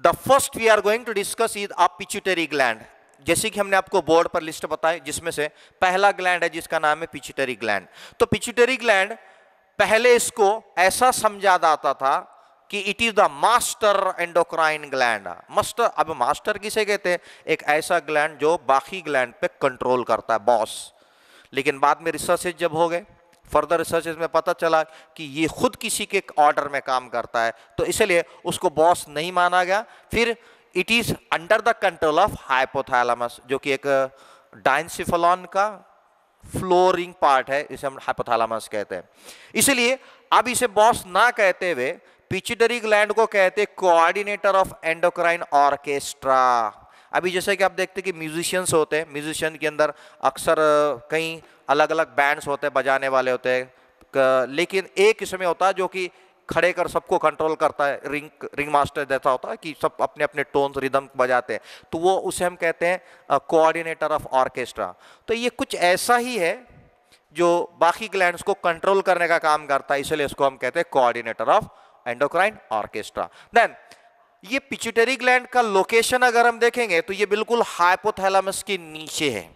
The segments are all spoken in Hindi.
The first we are going to discuss is a pituitary gland. जैसे कि हमने आपको बोर्ड पर लिस्ट बताई, जिसमें से पहला ग्लैंड है जिसका नाम है पिट्यूटरी ग्लैंड। तो पिट्यूटरी ग्लैंड पहले इसको ऐसा समझा जाता था कि it is the master endocrine gland. Master, अब मास्टर किसे कहते हैं? एक ऐसा ग्लैंड जो बाकी ग्लैंड पे कंट्रोल करता है, बॉस। लेकिन बाद में रिसर्चेज जब हो गए, फर्दर रिसर्चेज में पता चला कि ये खुद किसी के ऑर्डर में काम करता है, तो इसलिए उसको बॉस नहीं माना गया। फिर it is under the control of hypothalamus, जो कि एक डायंसिफेलॉन का फ्लोरिंग पार्ट है, इसे हम हाइपोथैलेमस कहते हैं। इसलिए अब इसे बॉस ना कहते हुए पिट्यूटरी ग्लैंड को कहते कोऑर्डिनेटर ऑफ एंडोक्राइन ऑर्केस्ट्रा। अभी जैसे कि आप देखते हैं कि म्यूजिशियंस होते हैं, म्यूजिशियन के अंदर अक्सर कई अलग अलग बैंड्स होते हैं, बजाने वाले होते हैं, लेकिन एक इसमें होता है जो कि खड़े कर सबको कंट्रोल करता है, रिंग मास्टर जैसा होता है कि सब अपने अपने टोन्स रिदम बजाते हैं, तो वो उसे हम कहते हैं कोऑर्डिनेटर ऑफ ऑर्केस्ट्रा। तो ये कुछ ऐसा ही है जो बाकी ग्लैंड्स को कंट्रोल करने का काम करता है, इसलिए इसको हम कहते हैं coordinator of endocrine orchestra. Then ये पिट्यूटरी ग्लैंड का लोकेशन अगर हम देखेंगे तो ये बिल्कुल हाइपोथैलेमस के नीचे है,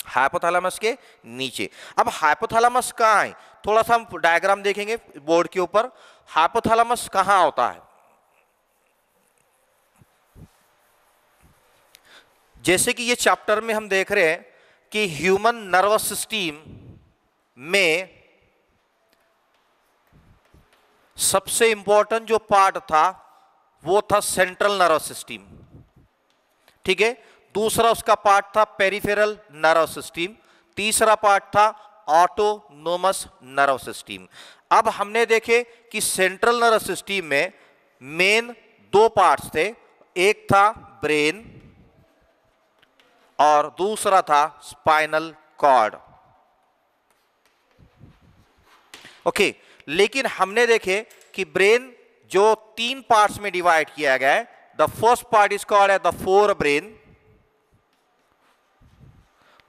हाइपोथैलेमस के नीचे। अब हाइपोथैलेमस कहाँ है? थोड़ा सा हम डायग्राम देखेंगे बोर्ड के ऊपर। हाइपोथैलेमस कहाँ होता है? जैसे कि ये चैप्टर में हम देख रहे हैं कि ह्यूमन नर्वस सिस्टम में सबसे इंपॉर्टेंट जो पार्ट था वो था सेंट्रल नर्वस सिस्टम, ठीक है। दूसरा उसका पार्ट था पेरिफेरल नर्वस सिस्टम, तीसरा पार्ट था ऑटोनोमस नर्वस सिस्टम। अब हमने देखे कि सेंट्रल नर्वस सिस्टम में मेन दो पार्ट्स थे, एक था ब्रेन और दूसरा था स्पाइनल कॉर्ड, ओके। लेकिन हमने देखे कि ब्रेन जो तीन पार्ट्स में डिवाइड किया गया है, the first part is called as the fore brain,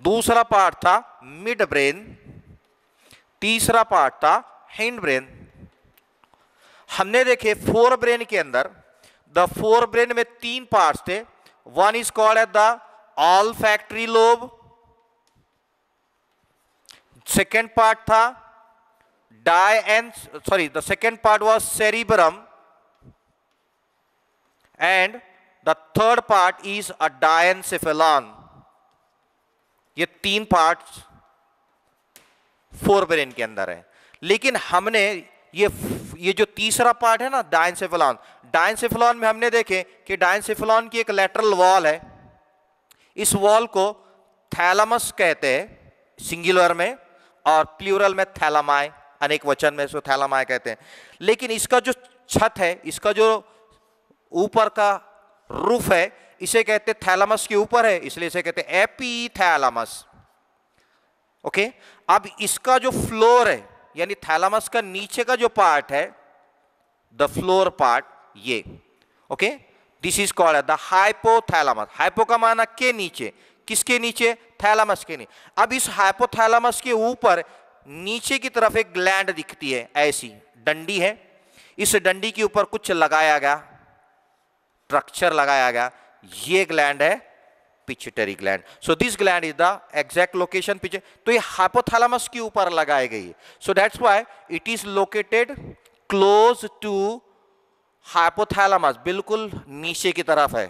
दूसरा पार्ट था मिड ब्रेन, तीसरा पार्ट था हिंड ब्रेन। हमने देखे फोर ब्रेन के अंदर, द फोर ब्रेन में तीन पार्ट्स थे, one is called as the olfactory lobe, second part था the second part was cerebrum, and the third part is a diencephalon। ये तीन पार्ट्स फोर ब्रेन के अंदर है। लेकिन हमने ये जो तीसरा पार्ट है ना डायंसेफेलॉन, डायंसेफेलॉन में हमने देखे कि डायंसेफेलॉन की एक लैटरल वॉल है, इस वॉल को थैलमस कहते हैं सिंगुलर में, और प्लूरल में थैलामाई, अनेक वचन में इसको थैलामाई कहते हैं। लेकिन इसका जो छत है, इसका जो ऊपर का रूफ है, इसे कहते हैं थैलामस के ऊपर है, इसलिए इसे कहते हैं एपीथैलेमस, ओके। अब इसका जो फ्लोर है, यानी थैलामस का नीचे का जो पार्ट है, द फ्लोर पार्ट, ये okay, this is called the hypothalamus. Hypo का माना के नीचे, किसके नीचे? थैलामस के नीचे। अब इस हाइपोथैलेमस के ऊपर नीचे की तरफ एक ग्लैंड दिखती है, ऐसी डंडी है, इस डंडी के ऊपर कुछ लगाया गया, स्ट्रक्चर लगाया गया, ये ग्लैंड है pituitary gland. So this gland is the exact location pitch, तो ये हाइपोथैलेमस के ऊपर लगाई गई है। So that's why it is located close to hypothalamus, बिल्कुल नीचे की तरफ है।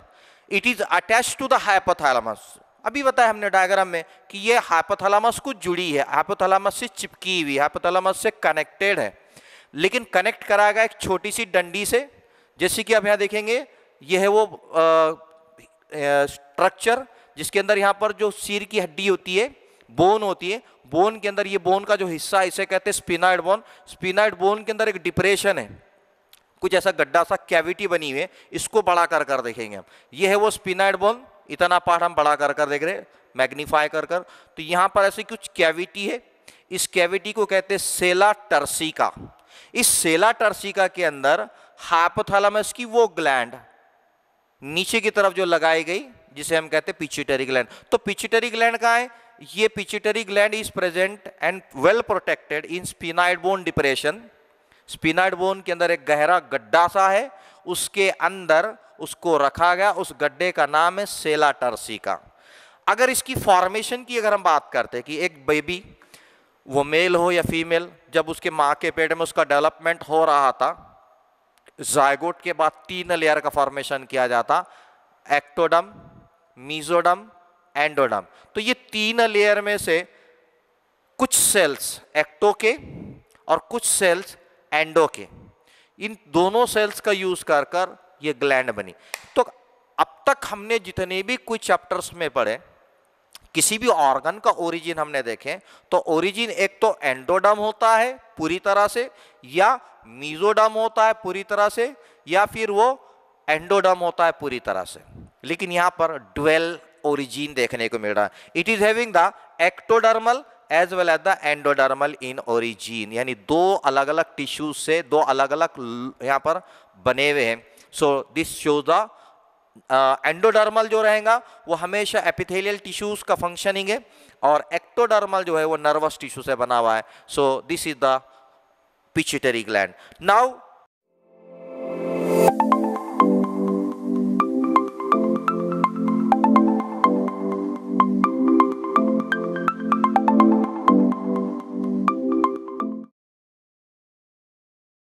It is attach to the hypothalamus. अभी बताया हमने डायग्राम में कि ये हाइपोथैलेमस को जुड़ी है, हाइपोथैलेमस से चिपकी हुई, हाइपोथैलेमस से कनेक्टेड है, लेकिन कनेक्ट कराया गया एक छोटी सी डंडी से। जैसे कि आप यहाँ देखेंगे, ये है वो स्ट्रक्चर जिसके अंदर यहाँ पर जो सिर की हड्डी होती है, बोन होती है, बोन के अंदर ये बोन का जो हिस्सा है इसे कहते हैं स्पिनाइड बोन। स्पिनाइड बोन के अंदर एक डिप्रेशन है, कुछ ऐसा गड्ढा सा कैविटी बनी हुई है, इसको बड़ा कर देखेंगे हम। ये है वो स्पिनाइड बोन, इतना पार्ट हम बड़ा कर देख रहे हैं, मैग्नीफाई कर। तो यहाँ पर ऐसी कुछ कैविटी है, इस कैविटी को कहते हैं सेला टर्सिका। इस सेला टर्सिका के अंदर हाइपोथैलेमस की वो ग्लैंड नीचे की तरफ जो लगाई गई, जिसे हम कहते हैं पिट्यूटरी ग्लैंड। तो पिट्यूटरी ग्लैंड कहाँ है? ये pituitary gland is present and well protected in sphenoid bone depression. Sphenoid bone के अंदर एक गहरा गड्ढा सा है, उसके अंदर उसको रखा गया, उस गड्ढे का नाम है सेला टर्सिका। अगर इसकी फॉर्मेशन की अगर हम बात करते हैं कि एक बेबी, वो मेल हो या फीमेल, जब उसके माँ के पेट में उसका डेवलपमेंट हो रहा था, जायगोट के बाद 3 लेयर का फॉर्मेशन किया जाता, एक्टोडर्म, मीजोडर्म, एंडोडर्म। तो ये 3 लेयर में से कुछ सेल्स एक्टो के और कुछ सेल्स एंडो के, इन दोनों सेल्स का यूज कर कर ये ग्लैंड बनी। तो अब तक हमने जितने भी कुछ चैप्टर्स में पढ़े, किसी भी ऑर्गन का ओरिजिन हमने देखे, तो ओरिजिन एक तो एंडोडर्म होता है पूरी तरह से, या मीजोडर्म होता है पूरी तरह से, या फिर वो एंडोडर्म होता है पूरी तरह से। लेकिन यहां पर ड्वेल ओरिजिन देखने को मिल रहा है। It is having the ectodermal as well as the endodermal in origin, यानी 2 अलग अलग टिश्यूज से 2 अलग अलग यहां पर बने हुए हैं। So this shows the endodermal जो रहेगा वो हमेशा एपिथेलियल टिश्यूज का फंक्शनिंग है, और एक्टोडर्मल जो है वो नर्वस टिश्यू से बना हुआ है। So this is the pituitary gland. Now